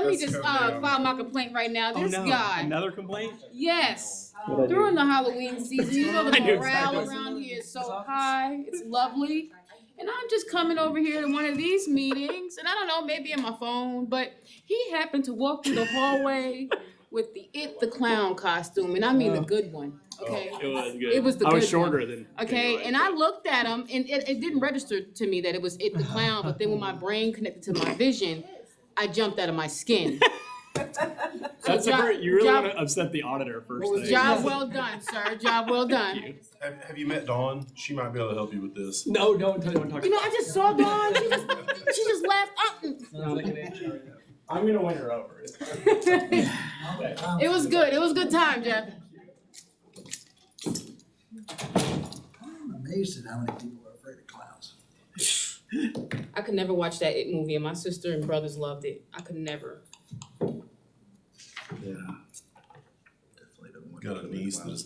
let me just file my complaint right now. This guy. Another complaint? Yes. During the Halloween season, you know the I knew morale exactly. around here is so high. It's lovely. And I'm just coming over here to one of these meetings, and I don't know, maybe in my phone, but he happened to walk through the hallway with the Clown costume, and I mean the good one. Okay. It was good. It was the good I one. was shorter than. Okay, and I looked at him, and it didn't register to me that it was the Clown, but then when my brain connected to my vision, I jumped out of my skin. That's you really want to upset the auditor first thing. Job well done, sir. Job well done. Thank you. Have you met Dawn? She might be able to help you with this. No, don't talk about You know, I just saw Dawn. She just laughed up. I'm gonna win her over. It was good. It was a good time, Jeff. I'm amazed at how many people are afraid of clowns. I could never watch that It movie, and my sister and brothers loved it. I could never. Yeah. Got a niece that is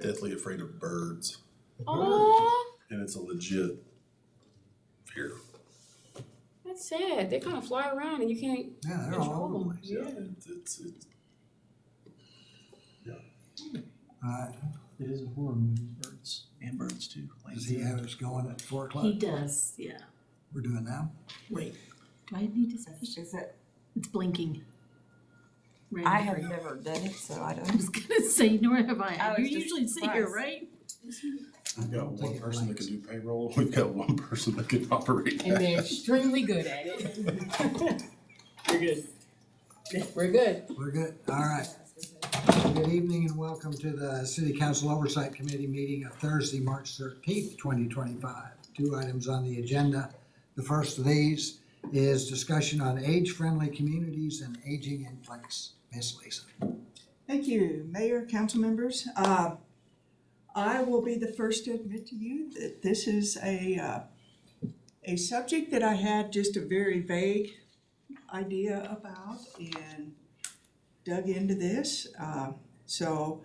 deathly afraid of birds, Oh, and it's a legit fear. that's sad. They kind of fly around, and you can't Yeah, they're all over control the them. place. Yeah. It's All right, It is a horror movie, birds, and birds too. does he have us going at 4 o'clock? He does, yeah. We're doing now? Wait, do I need to say? Is it? It's blinking. Red I and have green. never done it, so I I don't. was gonna say, nor have I. I You was just usually see here, surprised. right? We've got one person that can do payroll. We've got one person that can operate And that. they're extremely good at it. You're good. We're good. We're good, all right. Good evening and welcome to the City Council Oversight Committee meeting of Thursday, March 13th, 2025. 2 items on the agenda. The first of these is discussion on age-friendly communities and aging in place. Miss Lisa. Thank you, Mayor, council members. I will be the first to admit to you that this is a subject that I had just a very vague idea about and dug into this. So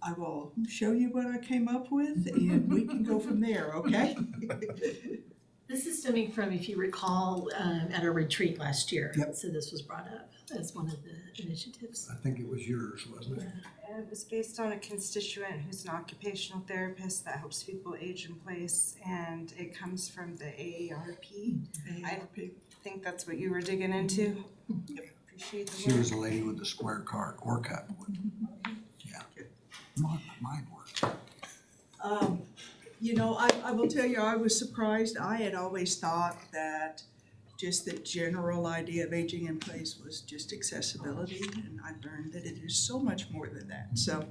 I will show you what I came up with and we can go from there, okay? This is stemming from, if you recall, at our retreat last year. Yep. So this was brought up as one of the initiatives. I think it was yours, wasn't it? It was based on a constituent who's an occupational therapist that helps people age in place, and it comes from the AARP. I think that's what you were digging into. Appreciate the She work. was the lady with the square card or cup. Yeah. Mine works. You know, I will tell you, I was surprised. I had always thought that just the general idea of aging in place was just accessibility, and I learned that it is so much more than that. So,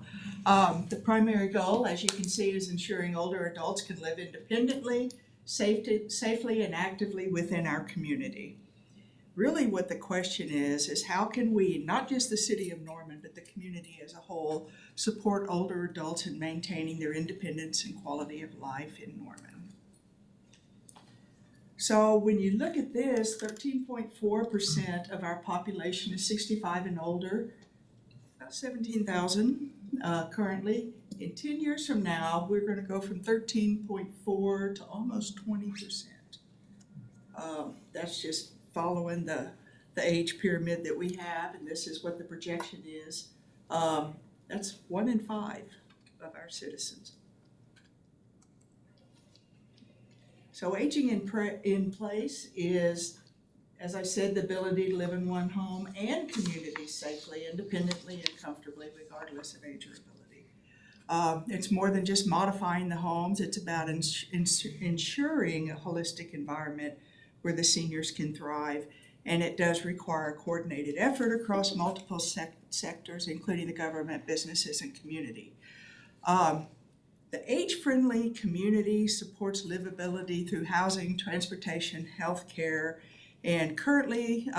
the primary goal, as you can see, is ensuring older adults can live independently, safely and actively within our community. Really what the question is how can we, not just the city of Norman, but the community as a whole, support older adults in maintaining their independence and quality of life in Norman? So when you look at this, 13.4% of our population is 65 and older, about 17,000 currently. In 10 years from now, we're going to go from 13.4 to almost 20%. That's just following the age pyramid that we have, and this is what the projection is. That's 1 in 5 of our citizens. So aging in place is, as I said, the ability to live in one home and community safely, independently, and comfortably, regardless of age or ability. It's more than just modifying the homes. It's about ensuring a holistic environment where the seniors can thrive. And it does require a coordinated effort across multiple sectors, including the government, businesses, and community. The age-friendly community supports livability through housing, transportation, healthcare, and currently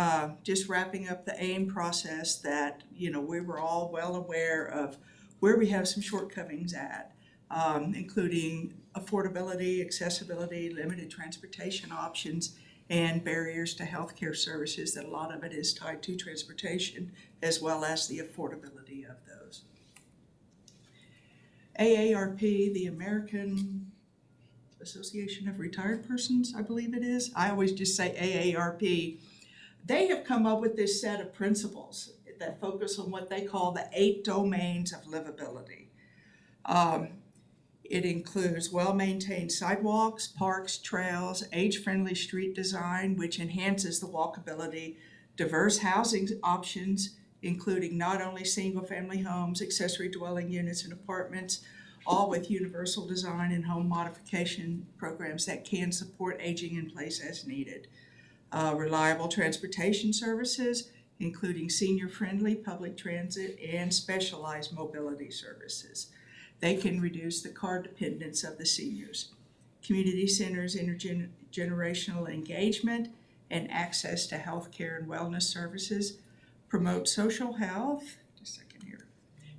just wrapping up the AIM process that, you know, we were all well aware of where we have some shortcomings at, including affordability, accessibility, limited transportation options, and barriers to healthcare services, that a lot of it is tied to transportation as well as the affordability of those. AARP, the American Association of Retired Persons, I believe it is. I always just say AARP. they have come up with this set of principles that focus on what they call the 8 domains of livability. It includes well-maintained sidewalks, parks, trails, age-friendly street design, which enhances the walkability, diverse housing options, including not only single-family homes, accessory dwelling units, and apartments, all with universal design and home modification programs that can support aging in place as needed. Reliable transportation services, including senior-friendly public transit and specialized mobility services. They can reduce the car dependence of the seniors. Community centers, intergenerational engagement, and access to health care and wellness services. Promote social health, just a second here.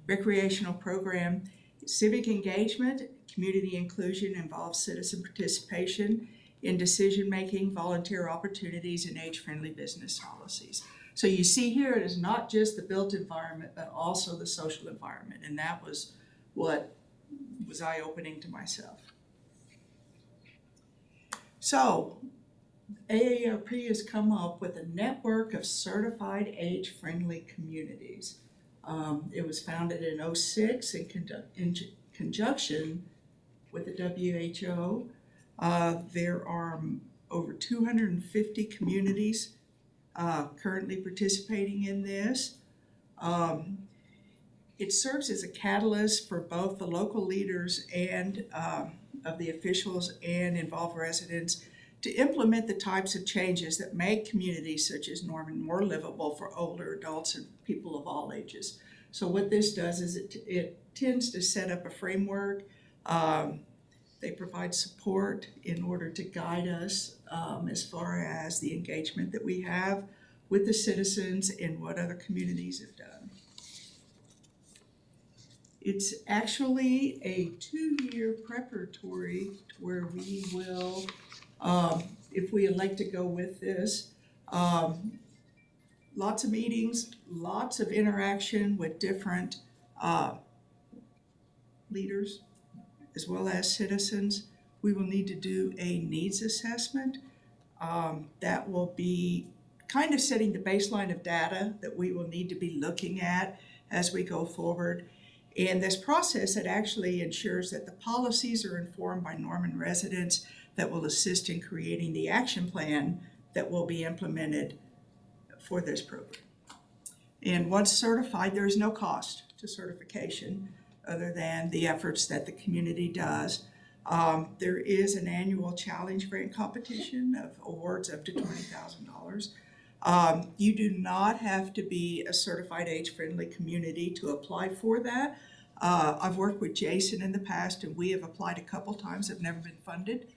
Recreational program, civic engagement, community inclusion involves citizen participation in decision-making, volunteer opportunities, and age-friendly business policies. So you see here, it is not just the built environment, but also the social environment, and that was what was eye-opening to myself. So, AARP has come up with a network of certified age-friendly communities. It was founded in '06 in conjunction with the WHO. There are over 250 communities currently participating in this. It serves as a catalyst for both the local leaders and of the officials and involved residents to implement the types of changes that make communities such as Norman more livable for older adults and people of all ages. So what this does is it tends to set up a framework. They provide support in order to guide us as far as the engagement that we have with the citizens and what other communities have done. It's actually a 2-year preparatory to where we will, if we elect to go with this, lots of meetings, lots of interaction with different leaders as well as citizens. We will need to do a needs assessment that will be kind of setting the baseline of data that we will need to be looking at as we go forward. And this process, it actually ensures that the policies are informed by Norman residents that will assist in creating the action plan that will be implemented for this program. And once certified, there is no cost to certification other than the efforts that the community does. There is an annual challenge grant competition of awards up to $20,000. You do not have to be a certified age-friendly community to apply for that. I've worked with Jason in the past and we have applied a couple times, have never been funded.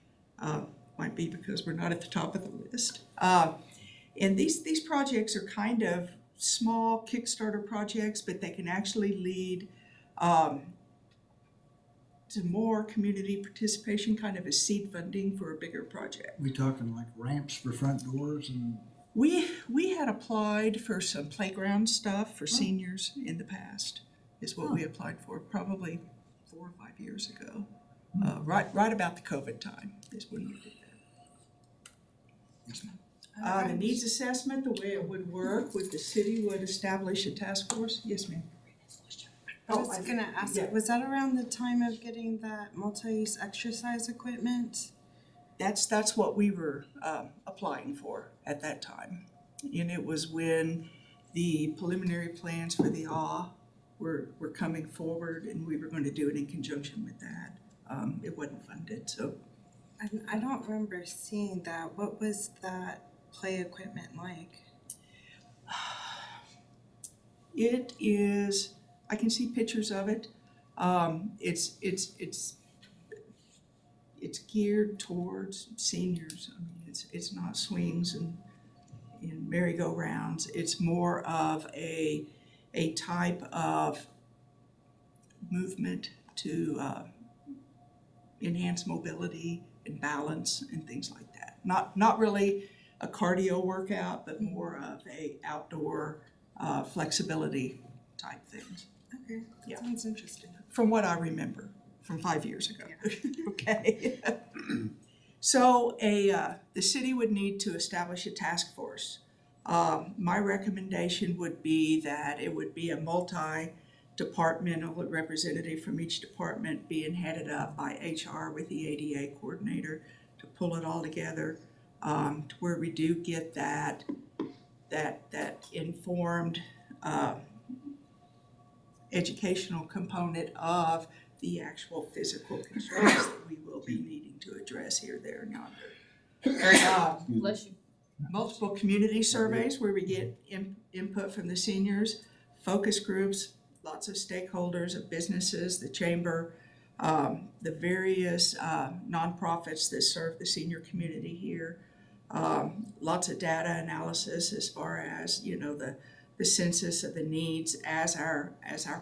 Might be because we're not at the top of the list. And these projects are kind of small Kickstarter projects, but they can actually lead to more community participation, kind of a seed funding for a bigger project. We talking like ramps for front doors and? We had applied for some playground stuff for seniors in the past, is what we applied for, probably 4 or 5 years ago. Right about the COVID time is when we did that. Yes, ma'am. The needs assessment, the way it would work, the city would establish a task force. Yes, ma'am. I was gonna ask, yeah. was that around the time of getting that multi-use exercise equipment? That's what we were applying for at that time. And it was when the preliminary plans for the were coming forward and we were going to do it in conjunction with that. It wasn't funded, so. I don't remember seeing that. What was that play equipment like? It is, I can see pictures of it. It's geared towards seniors. I mean, it's not swings and merry-go-rounds. It's more of a type of movement to enhance mobility and balance and things like that. Not really a cardio workout, but more of a outdoor flexibility type things. Okay, that Yeah. sounds interesting. From what I remember, from 5 years ago. Okay. So the city would need to establish a task force. My recommendation would be that it would be a multi-departmental representative from each department being headed up by HR with the ADA coordinator to pull it all together, to where we do get that informed, educational component of the actual physical constraints that we will be needing to address here, there, and yonder. Bless you. Multiple community surveys where we get input from the seniors, focus groups, lots of stakeholders of businesses, the chamber, the various nonprofits that serve the senior community here. Lots of data analysis as far as, you know, the census of the needs as our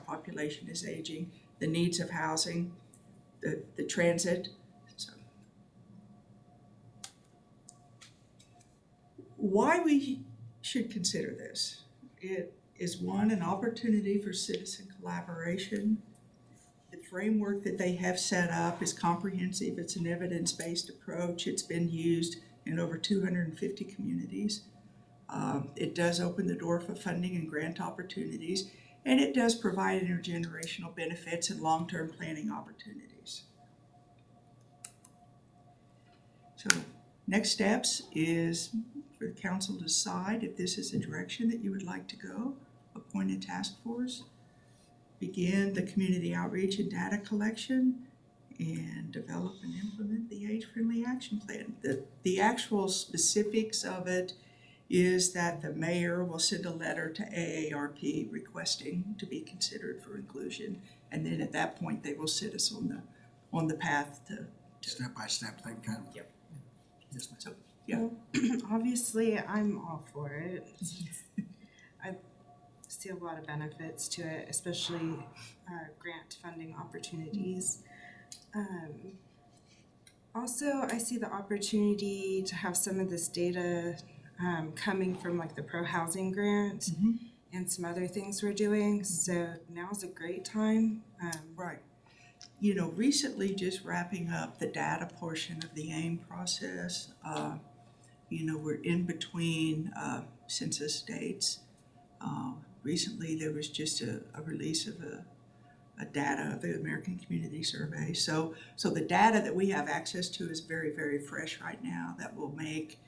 population is aging, the needs of housing, the transit. So, why we should consider this? It is one, an opportunity for citizen collaboration. The framework that they have set up is comprehensive. It's an evidence-based approach. It's been used in over 250 communities. It does open the door for funding and grant opportunities, and it does provide intergenerational benefits and long-term planning opportunities. So next steps is for the council to decide if this is a direction that you would like to go, appoint a task force, begin the community outreach and data collection, and develop and implement the age-friendly action plan. The actual specifics of it is that the mayor will send a letter to AARP requesting to be considered for inclusion, and then at that point they will set us on the path to Step-by-step thing, kind of. Yep. Yes, ma'am. So, yeah. Obviously, I'm all for it. I see a lot of benefits to it, especially grant funding opportunities. Also, I see the opportunity to have some of this data coming from like the pro-housing grant and some other things we're doing. So now's a great time. Right. You know, recently just wrapping up the data portion of the AIM process, you know, we're in between census dates. Recently there was just a release of a data of the American Community Survey. So the data that we have access to is very, very fresh right now. That will make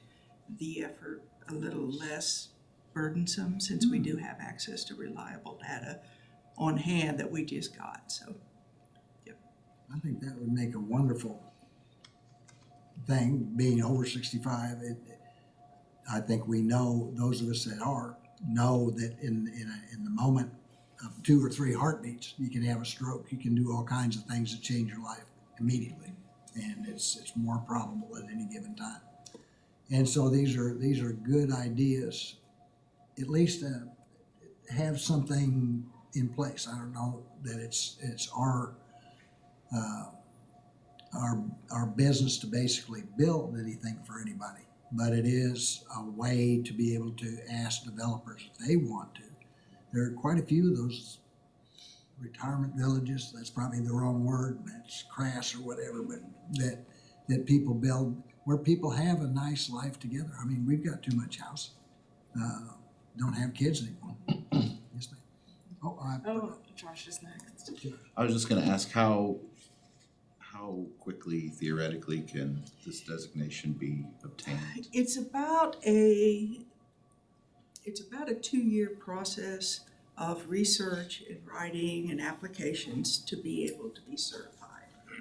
the effort a little less burdensome since we do have access to reliable data on hand that we just got. So I think that would make a wonderful thing, being over 65. I think we know, those of us that are, know that in the moment of 2 or 3 heartbeats, you can have a stroke. You can do all kinds of things that change your life immediately, and it's more probable at any given time. And so these are good ideas. At least have something in place. I don't know that it's our business to basically build anything for anybody, but it is a way to be able to ask developers if they want to. There are quite a few of those retirement villages, that's probably the wrong word, that's crass or whatever, but that people build where people have a nice life together. I mean, we've got too much house. Don't have kids anymore. Yes, ma'am. Oh, Josh is next. I was just gonna ask how quickly theoretically can this designation be obtained? it's about a 2-year process of research and writing and applications to be able to be certified.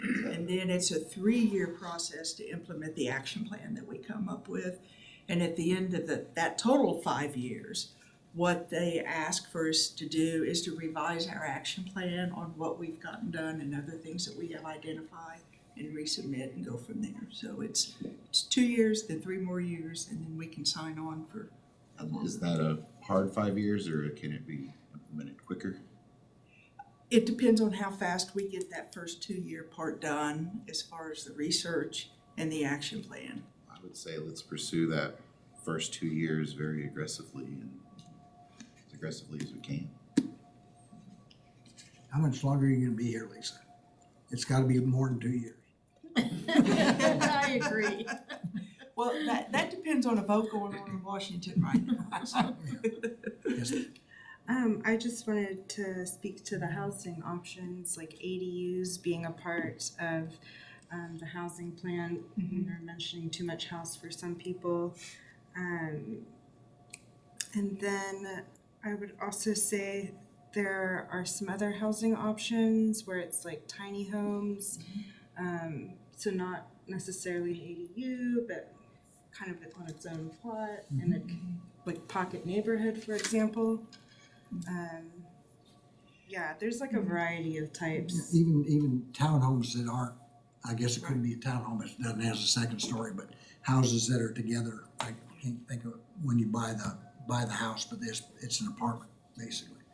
And then it's a 3-year process to implement the action plan that we come up with. And at the end of that total 5 years, what they ask for us to do is to revise our action plan on what we've gotten done and other things that we have identified and resubmit and go from there. So it's 2 years, then 3 more years, and then we can sign on for a longer. Is that a hard 5 years or can it be implemented quicker? It depends on how fast we get that first 2-year part done as far as the research and the action plan. I would say let's pursue that first 2 years very aggressively and as aggressively as we can. How much longer are you gonna be here, Lisa? It's gotta be more than 2 years. I agree. Well, that depends on a vote going on in Washington right now. So. Yes, I just wanted to speak to the housing options, like ADUs being a part of the housing plan. Mhm. You're mentioning too much house for some people. And then I would also say there are some other housing options where it's like tiny homes. So not necessarily an ADU, but kind of on its own plot in a like pocket neighborhood, for example. Yeah, there's like a variety of types. even townhomes that aren't, I guess it couldn't be a townhome, it doesn't have a second story, but houses that are together, I can't think of when you buy the house, but it's an apartment, basically.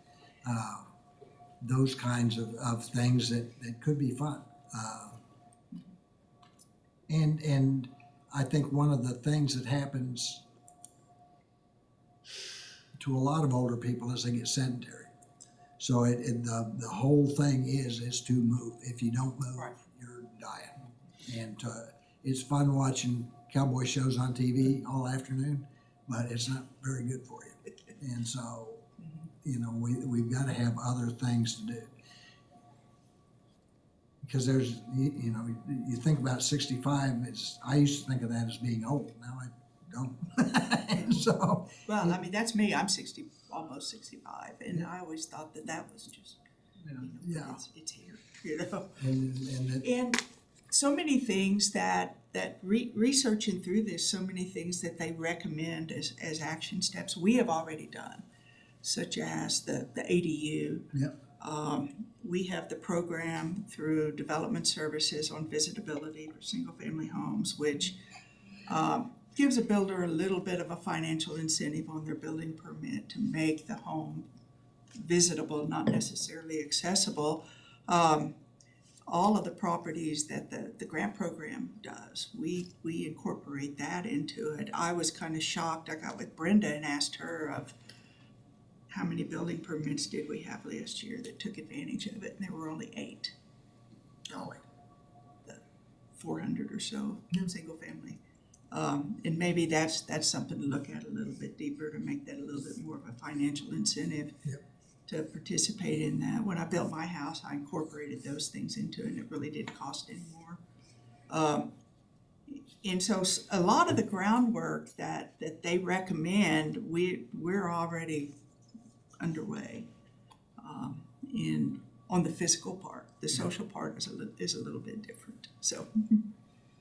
Those kinds of things that could be fun. And I think one of the things that happens to a lot of older people is they get sedentary. So the whole thing is to move. If you don't move, Right. you're dying. And it's fun watching cowboy shows on TV all afternoon, but it's not very good for you. And so, we've got to have other things to do. Because there's, you think about 65, I used to think of that as being old. Now I don't. And so, Well, I mean, that's me. I'm almost 65, and I always thought that was just, yeah. it's here, And And so many things that researching through this, so many things that they recommend as action steps we have already done, such as the ADU. Yep. We have the program through Development Services on visitability for single-family homes, which gives a builder a little bit of a financial incentive on their building permit to make the home visitable, not necessarily accessible. All of the properties that the grant program does, we incorporate that into it. I was kind of shocked. I got with Brenda and asked her of how many building permits did we have last year that took advantage of it, and there were only 8. golly. The 400 or so single family. And maybe that's something to look at a little bit deeper to make that a little bit more of a financial incentive. Yep. To participate in that. When I built my house, I incorporated those things into it, and it really didn't cost any more. And so a lot of the groundwork that they recommend, we're already underway on the physical part. The social part is a little bit different. So.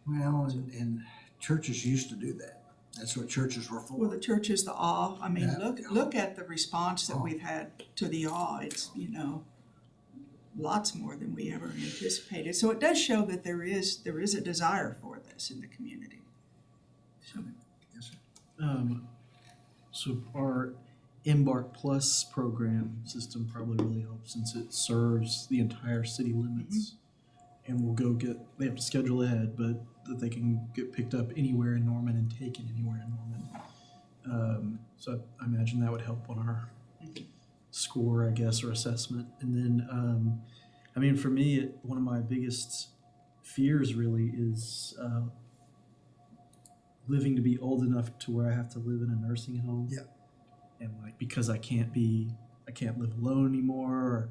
Well, and churches used to do that. That's what churches were for. Well, the church is the awe. I mean, Yeah. look at the response that we've had to the awe. It's, lots more than we ever anticipated. So it does show that there is a desire for this in the community. So. Yes, sir. So our Embark Plus program system probably really helps since it serves the entire city limits. And they have to schedule ahead, but that they can get picked up anywhere in Norman and taken anywhere in Norman. So I imagine that would help on our score, I guess, or assessment. And then, for me, one of my biggest fears really is living to be old enough to where I have to live in a nursing home. Yeah. And because I can't live alone anymore, or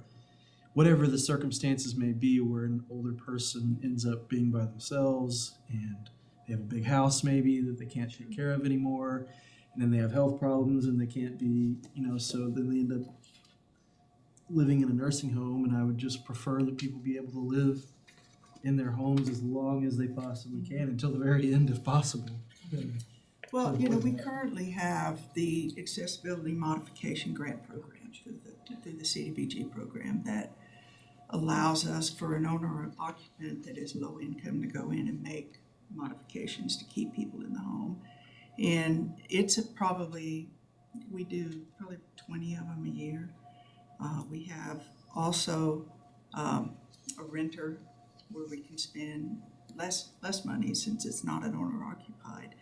whatever the circumstances may be, where an older person ends up being by themselves and they have a big house maybe that they can't take care of anymore, and then they have health problems and they can't be, so then they end up living in a nursing home. And I would just prefer that people be able to live in their homes as long as they possibly can, until the very end if possible. Well, we currently have the accessibility modification grant program through the CDBG program that allows us for an owner or occupant that is low income to go in and make modifications to keep people in the home. And we do probably 20 of them a year. We have also a renter where we can spend less money since it's not an owner occupied.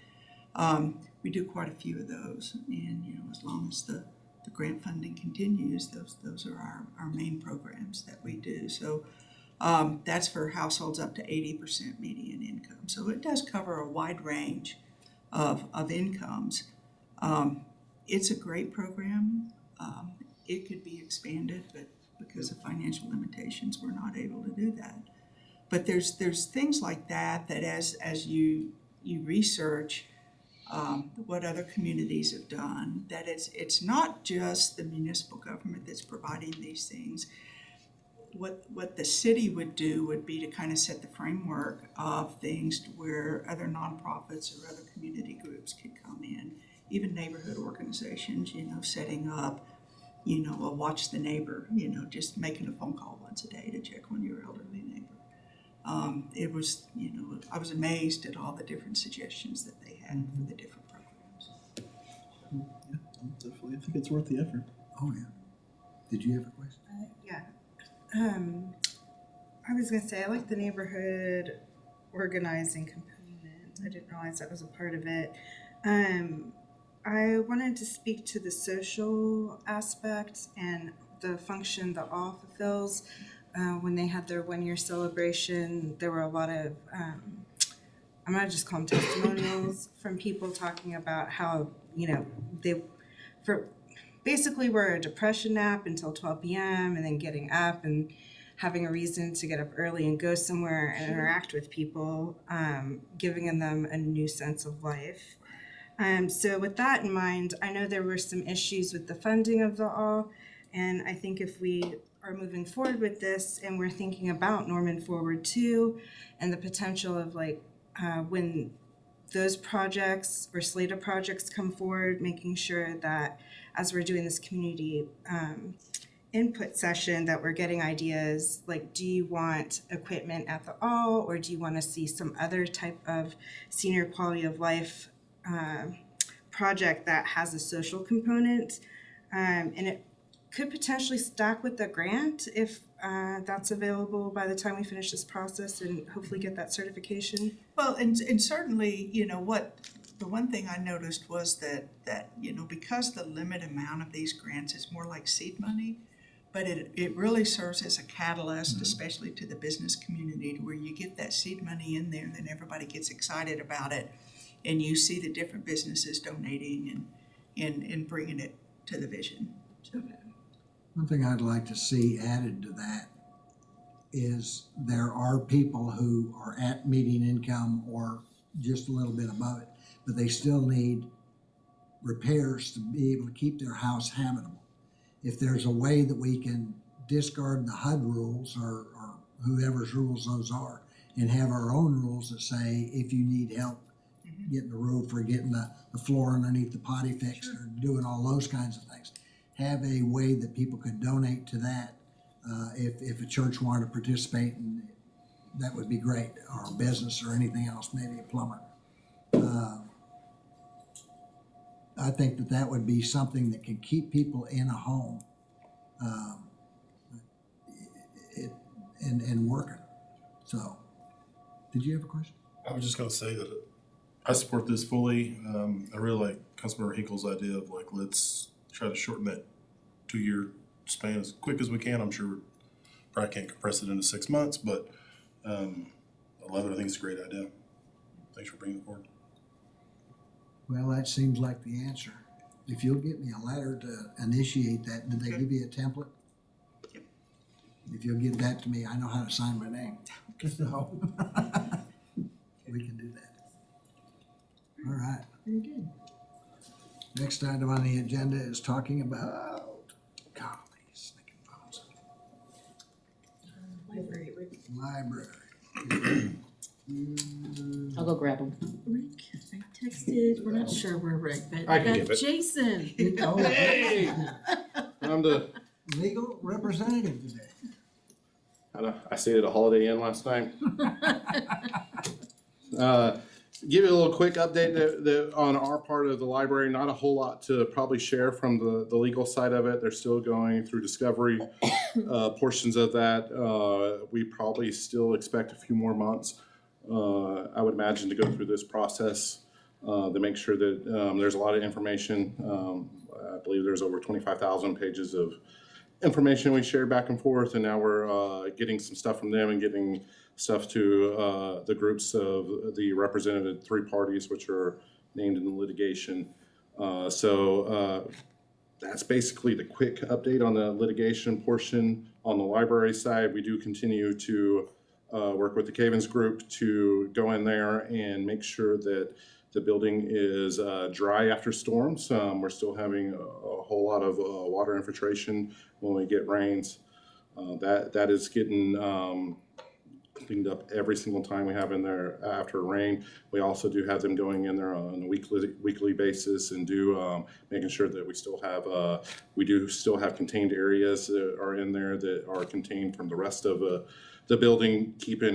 We do quite a few of those, and as long as the grant funding continues, those are our main programs that we do. So that's for households up to 80% median income. So it does cover a wide range of incomes. It's a great program. It could be expanded, but because of financial limitations, we're not able to do that. But there's things like that as you research what other communities have done, that it's not just the municipal government that's providing these things. What the city would do would be to kind of set the framework of things to where other nonprofits or other community groups could come in, even neighborhood organizations, setting up, a watch the neighbor, just making a phone call once a day to check on your elderly neighbor. It was, I was amazed at all the different suggestions that they had for the different programs. Yeah, definitely. I think it's worth the effort. Oh, yeah. Did you have a question? Yeah. I was gonna say, I like the neighborhood organizing component. I didn't realize that was a part of it. I wanted to speak to the social aspect and the function the ALL fulfills. When they had their 1-year celebration, there were a lot of, I'm gonna just call them testimonials from people talking about how, basically were a depression nap until 12 p.m. and then getting up and having a reason to get up early and go somewhere and interact with people, giving them a new sense of life. So with that in mind, I know there were some issues with the funding of the ALL, and I think if we are moving forward with this and we're thinking about Norman Forward 2 and the potential of when those projects or slate of projects come forward, making sure that as we're doing this community input session that we're getting ideas like, do you want equipment at the ALL, or do you want to see some other type of senior quality of life project that has a social component, and it could potentially stack with the grant if that's available by the time we finish this process and hopefully get that certification. Well, and certainly, the one thing I noticed was that because the limited amount of these grants is more like seed money, but it really serves as a catalyst, especially to the business community, to where you get that seed money in there and then everybody gets excited about it, and you see the different businesses donating and bringing it to the vision. So. One thing I'd like to see added to that is there are people who are at median income or just a little bit above it, but they still need repairs to be able to keep their house habitable. If there's a way that we can discard the HUD rules or whoever's rules those are and have our own rules that say if you need help getting the roof or getting the floor underneath the potty fixed or doing all those kinds of things, have a way that people could donate to that. If a church wanted to participate, and that would be great, or a business or anything else, maybe a plumber. I think that would be something that can keep people in a home and working. So, did you have a question? I was just gonna say that I support this fully. I really like Councilmember Hinkle's idea of let's try to shorten that 2-year span as quick as we can. I'm sure we probably can't compress it into 6 months, but I love it. I think it's a great idea. Thanks for bringing it forward. Well, that seems like the answer. If you'll get me a letter to initiate that, did they give you a template? Yep. If you'll give that to me, I know how to sign my name. So, we can do that. All right. Very good. Next item on the agenda is talking about, golly, sneaking phones. Library. I'll go grab them. Rick, I texted, we're not sure where Rick, but I can we give got it. Jason. Oh, Hey! I'm the, legal representative today. I stayed at a Holiday Inn last night. Give you a little quick update that on our part of the library. Not a whole lot to probably share from the legal side of it. They're still going through discovery portions of that. We probably still expect a few more months, I would imagine, to go through this process to make sure that there's a lot of information. I believe there's over 25,000 pages of information we shared back and forth, and now we're getting some stuff from them and getting stuff to the groups of the represented 3 parties, which are named in the litigation. That's basically the quick update on the litigation portion. On the library side, we do continue to work with the Cavens Group to go in there and make sure that the building is dry after storms. We're still having a whole lot of water infiltration when we get rains. That is getting cleaned up every single time we have in there after rain. We also do have them going in there on a weekly basis and do making sure that we still have we do still have contained areas that are in there that are contained from the rest of the building, keeping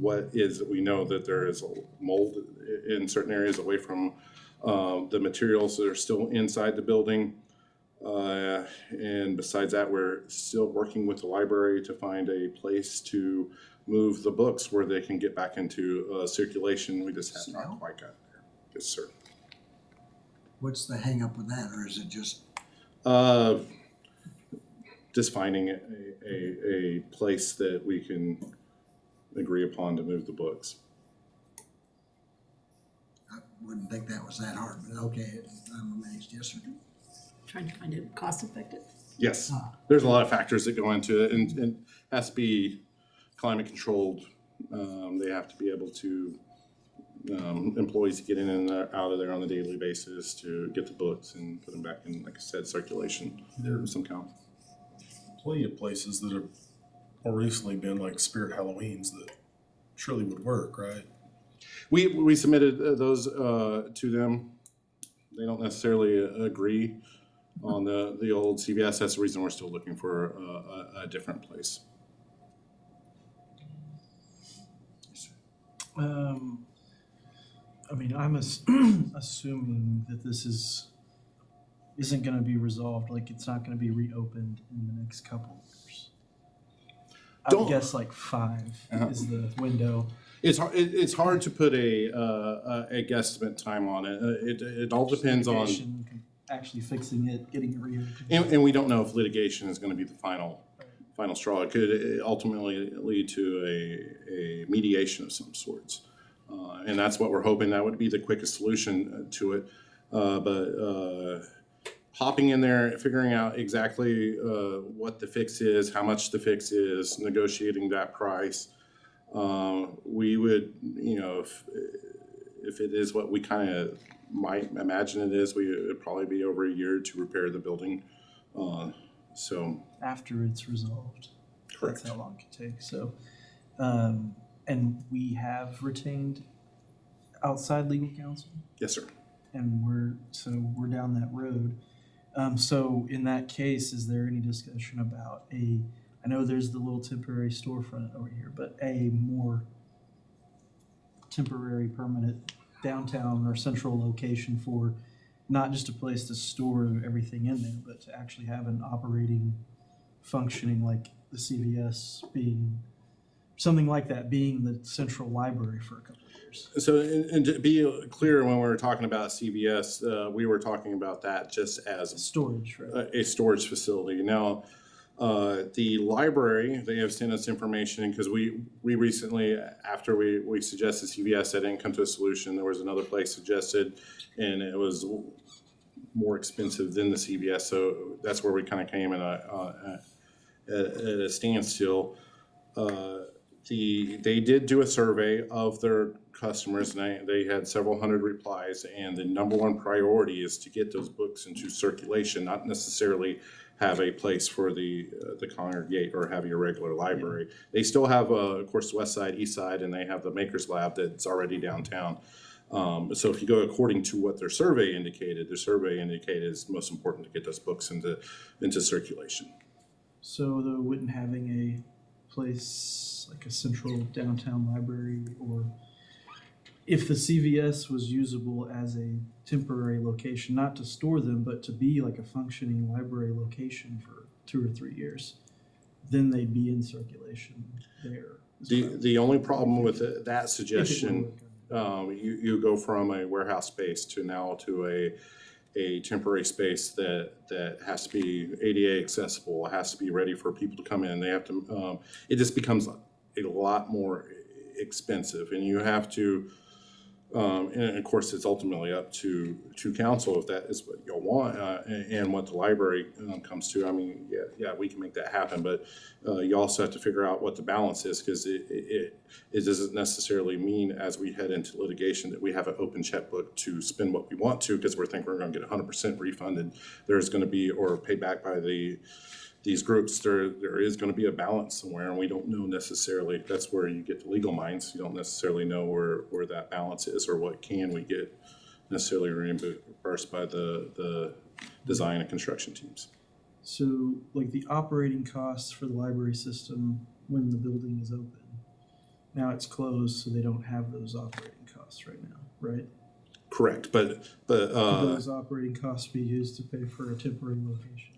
what is, we know that there is mold in certain areas away from the materials that are still inside the building. And besides that, we're still working with the library to find a place to move the books where they can get back into circulation. We just have not quite got there. Yes, sir. What's the hang up with that, or is it just? Just finding a place that we can agree upon to move the books. I wouldn't think that was that hard, but okay, I'm amazed. Yes, sir. Trying to find it cost effective. Yes, there's a lot of factors that go into it, and it has to be climate controlled. They have to be able to, employees get in and out of there on a daily basis to get the books and put them back in, like I said, circulation. There of some kind. Plenty of places that have more recently been like Spirit Halloweens that surely would work, right? We submitted those to them. They don't necessarily agree on the old CVS. That's the reason we're still looking for a different place. I mean, I'm assuming that this isn't going to be resolved. Like, it's not going to be reopened in the next couple of years. I would guess like 5 is the window. It's hard to put a guesstimate time on it. It all depends on Actually fixing it, getting it reopened. and we don't know if litigation is going to be the final straw. It could ultimately lead to a mediation of some sorts, and that's what we're hoping. That would be the quickest solution to it. But hopping in there, figuring out exactly what the fix is, how much the fix is, negotiating that price. We would, if it is what we kind of might imagine it is, it would probably be over a year to repair the building. So after it's resolved, correct. That's how long it could take. So, and we have retained outside legal counsel. Yes, sir. And we're down that road. So in that case, is there any discussion about I know there's the little temporary storefront over here, but a more temporary, permanent downtown or central location for not just a place to store everything in there, but to actually have an operating, functioning, like the CVS being, something like that being the central library for a couple of years. So, and to be clear, when we were talking about CVS, we were talking about that just as Storage, right? a storage facility. Now, the library, they have sent us information because we recently, after we suggested CVS, that didn't come to a solution. There was another place suggested, and it was more expensive than the CVS. So that's where we kind of came in at a standstill. They did do a survey of their customers, and they had several hundred replies. And the number one priority is to get those books into circulation, not necessarily have a place for the congregate or have your regular library. They still have, of course, the west side, east side, and they have the Maker's Lab that's already downtown. So if you go according to what their survey indicated it's most important to get those books into circulation. So though, wouldn't having a place like a central downtown library, or if the CVS was usable as a temporary location, not to store them, but to be like a functioning library location for 2 or 3 years, then they'd be in circulation there. The only problem with that suggestion, you go from a warehouse space to a temporary space that has to be ADA accessible. It has to be ready for people to come in. They have to. It just becomes a lot more expensive, and you have to And of course, it's ultimately up to council if that is what y'all want, and what the library comes to. I mean, yeah, we can make that happen, but you also have to figure out what the balance is, because it doesn't necessarily mean as we head into litigation that we have an open checkbook to spend what we want to, because we're thinking we're going to get 100% refunded. There's going to be, or paid back by these groups, there is going to be a balance somewhere, and we don't know necessarily. That's where you get the legal minds. You don't necessarily know where that balance is, or what can we get necessarily reimbursed by the design and construction teams. So like the operating costs for the library system when the building is open, now it's closed, so they don't have those operating costs right now, right? Correct, but Could those operating costs be used to pay for a temporary location?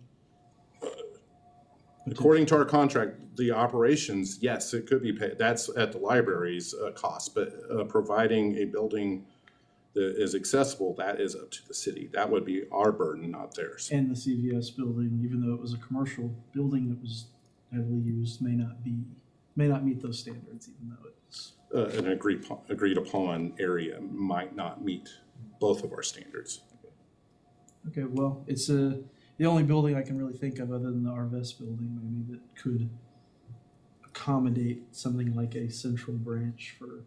according to our contract, the operations, yes, it could be paid. That's at the library's cost, but providing a building that is accessible, that is up to the city. That would be our burden, not theirs. And the CVS building, even though it was a commercial building that was heavily used, may not meet those standards, even though it's An agreed upon area might not meet both of our standards. okay. Well, it's the only building I can really think of other than the Arvest building, maybe, that could accommodate something like a central branch for a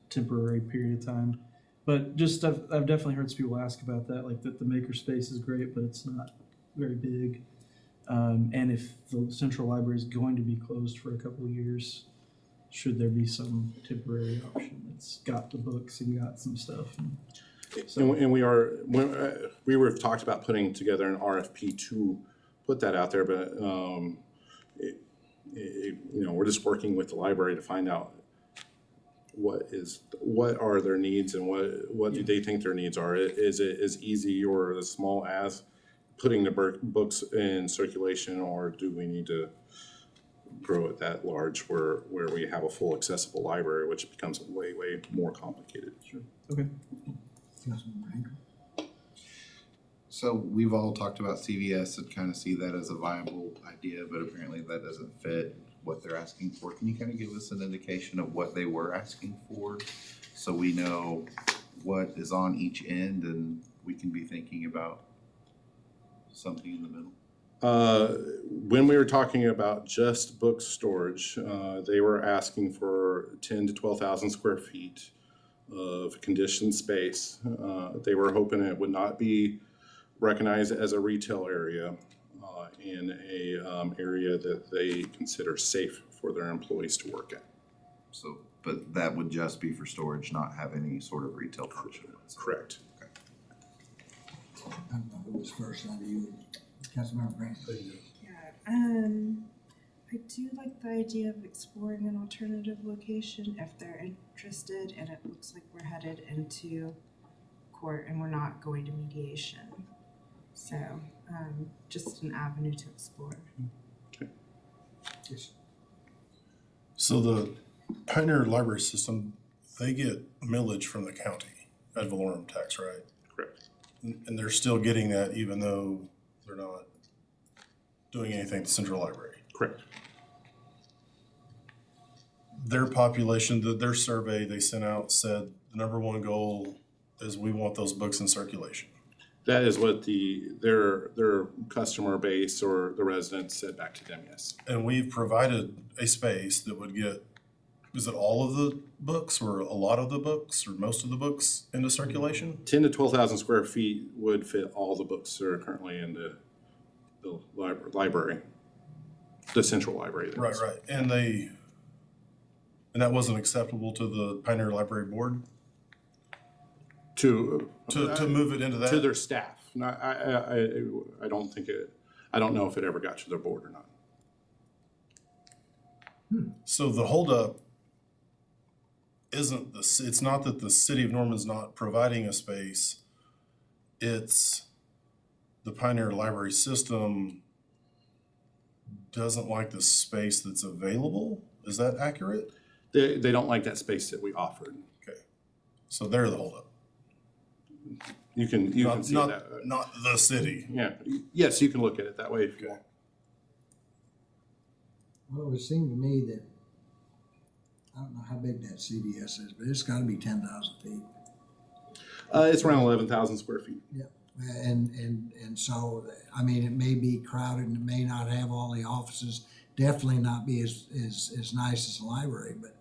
temporary period of time. But just I've definitely heard some people ask about that, like that the maker space is great, but it's not very big. And if the central library is going to be closed for a couple of years, should there be some temporary option that's got the books and got some stuff? And we were talked about putting together an RFP to put that out there, but we're just working with the library to find out what are their needs and what do they think their needs are. Is it as easy or as small as putting the books in circulation, or do we need to grow it that large where we have a full accessible library, which becomes way more complicated? Sure. Okay. So we've all talked about CVS and kind of see that as a viable idea, but apparently that doesn't fit what they're asking for. Can you kind of give us an indication of what they were asking for, so we know what is on each end and we can be thinking about something in the middle? When we were talking about just book storage, they were asking for 10 to 12,000 square feet of conditioned space. They were hoping it would not be recognized as a retail area in a area that they consider safe for their employees to work at. So, but that would just be for storage, not have any sort of retail function. Correct. I don't know who was first, either you or Councilmember Grant. Yeah, I do like the idea of exploring an alternative location if they're interested, and it looks like we're headed into court and we're not going to mediation. So, just an avenue to explore. Yes. So the Pioneer Library System, they get millage from the county, ad valorem tax, right? Correct. And they're still getting that even though they're not doing anything to Central Library. Correct. Their population, their survey they sent out said the number one goal is we want those books in circulation. That is what their customer base or the residents said back to them, yes. And we've provided a space that would get, is it all of the books or a lot of the books or most of the books into circulation? 10 to 12,000 square feet would fit all the books that are currently in the library, the central library. Right. And that wasn't acceptable to the Pioneer Library Board To move it into that? To their staff. Not, I don't think I don't know if it ever got to their board or not. So the holdup isn't it's not that the city of Norman's not providing a space, it's the Pioneer Library System doesn't like the space that's available? Is that accurate? They don't like that space that we offered. Okay, so they're the holdup. You can see that. Not the city. Yeah. Yes, you can look at it that way if you want. Well, it would seem to me that I don't know how big that CVS is, but it's gotta be 10,000 feet. It's around 11,000 square feet. And so, I mean, it may be crowded and it may not have all the offices, definitely not be as nice as the library, but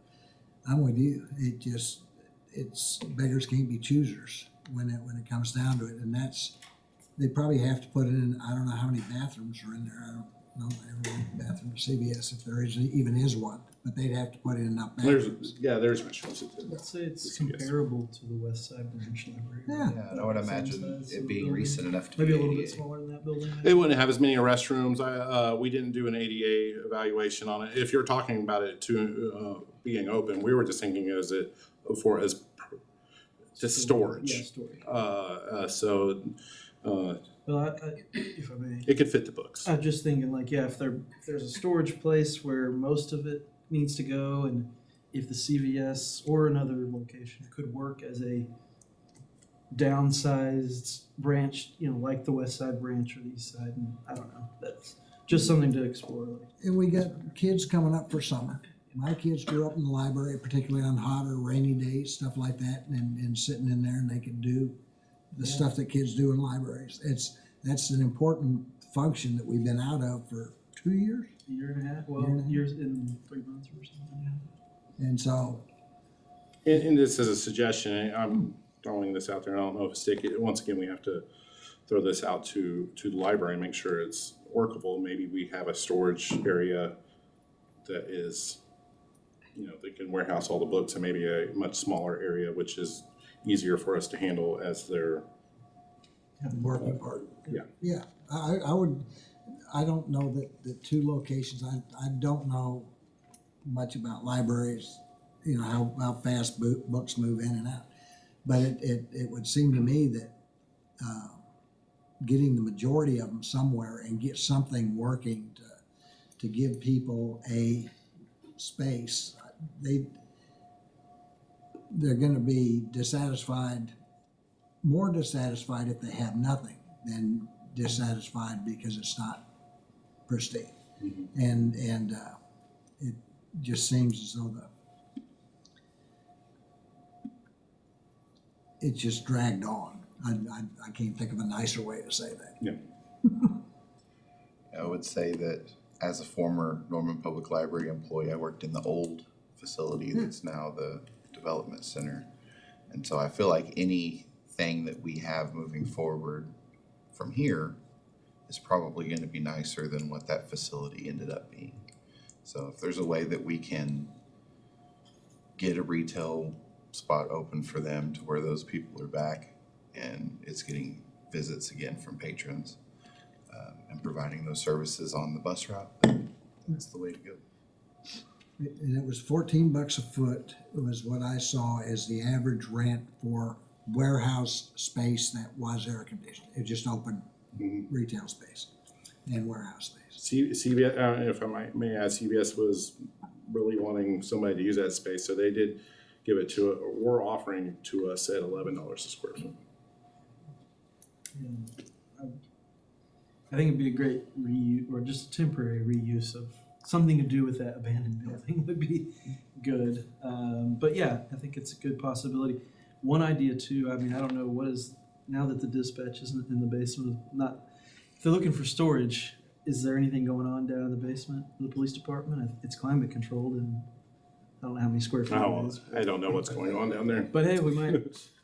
I'm with you. It's beggars can't be choosers when it comes down to it. And they probably have to put in, I don't know how many bathrooms are in there. I don't know every bathroom at CVS, if there even is one, but they'd have to put in enough bathrooms. There's restrooms. Let's say it's comparable to the West Side Branch Library. Yeah. Yeah, and I would Same imagine size it of being building. recent enough to Maybe be a little bit ADA. smaller than that building. It wouldn't have as many restrooms. We didn't do an ADA evaluation on it. If you're talking about it being open, we were just thinking just storage. Yeah, storage. Well, if I may, It could fit the books. I'm just thinking like, yeah, if there's a storage place where most of it needs to go, and if the CVS or another location could work as a downsized branch, like the West Side Branch or the East Side, and I don't know, that's just something to explore. And we got kids coming up for summer. My kids grew up in the library, particularly on hot or rainy days, stuff like that, and sitting in there, and they could do the stuff that kids do in libraries. That's an important function that we've been out of for 2 years. A year and a half, years in 3 months or something. And so, And this is a suggestion, I'm throwing this out there, I don't know if it's sticky. Once again, we have to throw this out to the library, make sure it's workable. Maybe we have a storage area that is, they can warehouse all the books, and maybe a much smaller area, which is easier for us to handle as their working part. Yeah. Yeah, I don't know that the two locations, I don't know much about libraries, how fast books move in and out. But it would seem to me that getting the majority of them somewhere and get something working to give people a space, they're gonna be more dissatisfied if they have nothing than dissatisfied because it's not pristine. And it just seems as though it just dragged on. I can't think of a nicer way to say that. Yeah. I would say that as a former Norman Public Library employee, I worked in the old facility that's now the development center. And so I feel like anything that we have moving forward from here is probably going to be nicer than what that facility ended up being. So if there's a way that we can get a retail spot open for them to where those people are back and it's getting visits again from patrons, and providing those services on the bus route, that's the way to go. And it was $14 a foot was what I saw as the average rent for warehouse space that was air conditioned. It just open retail space and warehouse space. CVS, if I may add, CVS was really wanting somebody to use that space, so they did give it were offering to us at $11 a square foot. I think it'd be a great reuse, or just a temporary reuse of something to do with that abandoned building would be good. But yeah, I think it's a good possibility. One idea too, I mean, I don't know what is, now that the dispatch isn't in the basement, if they're looking for storage, is there anything going on down in the basement of the police department? It's climate controlled, and I don't know how many square feet it is. I don't know what's going on down there. But hey, we might I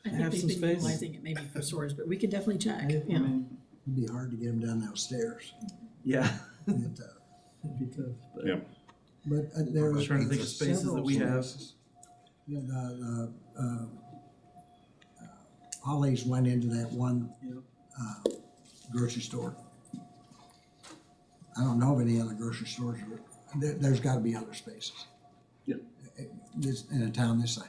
think have they've some been space. utilizing it maybe for storage, but we could definitely check, I yeah. mean, It'd be hard to get them down those stairs. yeah, But, it'd be tough. But Yeah. but there I'm are just trying to think of spaces several that we have. spaces. Yeah, Ollie's went into that one Yep. grocery store. I don't know of any other grocery stores. There's gotta be other spaces. Yeah. In a town this size.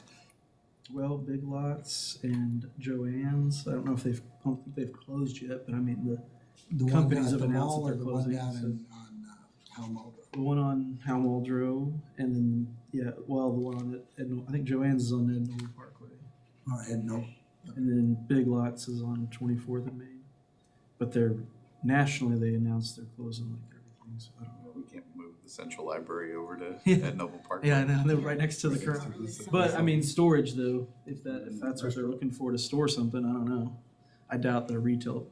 Well, Big Lots and Joann's. I don't know if I don't think they've closed yet, but I mean The one Companies down at have the announced mall that or they're the one closing, down so- on Hal Mulder? the one on Hal Muldrow, and then the one on I think Joann's is on Ed Nolan Parkway, Oh, Ed, no. and then Big Lots is on 24th and Main. But they're nationally, they announced they're closing like everything. So I don't know. We can't move the central library over to Yeah. at Noble Park. Yeah, I know, they're right next to the current. But I mean, storage though, if that's what they're looking for to store something, I don't know. I doubt that a retail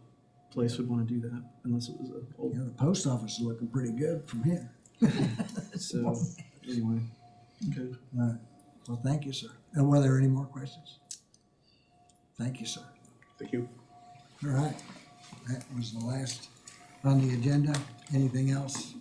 place would want to do that unless it was a You old. know, the post office is looking pretty good from here. So anyway, okay. All right. Well, thank you, sir. And were there any more questions? Thank you, sir. Thank you. All right. That was the last on the agenda. Anything else?